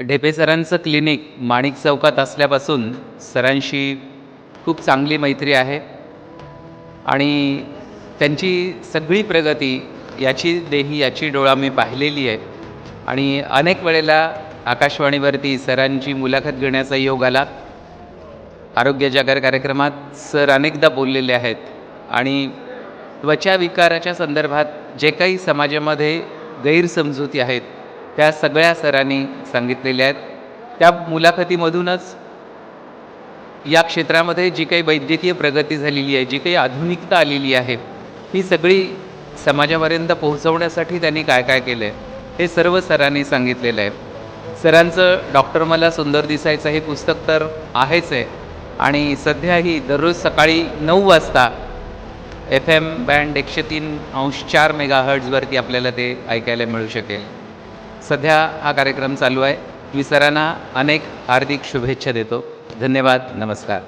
ढेपे सरांचं क्लिनिक माणिक चौकात असल्यापासून सरांशी खूप चांगली मैत्री आहे आणि त्यांची सगळी प्रगती याची देही याची डोळा मी पाहिलेली आहे आणि अनेक वेळेला आकाशवाणीवरती सरांची मुलाखत घेण्याचा योग आला. आरोग्य जागर कार्यक्रमात सर अनेकदा बोललेले आहेत आणि त्वचा विकाराच्या संदर्भात जे काही समाजामध्ये गैरसमजुती आहेत त्या सगळ्या सरांनी सांगितलेल्या आहेत. त्या मुलाखतीमधूनच या क्षेत्रामध्ये जी काही वैद्यकीय प्रगती झालेली आहे, जी काही आधुनिकता आलेली आहे, ही सगळी समाजापर्यंत पोहोचवण्यासाठी त्यांनी काय काय केलं आहे हे सर्व सरांनी सांगितलेलं आहे. सरांचं डॉक्टर मला सुंदर दिसायचं हे पुस्तक तर आहेच आहे आणि सध्याही दररोज सकाळी 9 वाजता FM बँड 103.4 मेगाहर्ट्झवरती आपल्याला ते ऐकायला मिळू शकेल. सध्या हा कार्यक्रम चालू आहे. मी सरांना अनेक हार्दिक शुभेच्छा देतो. धन्यवाद. नमस्कार.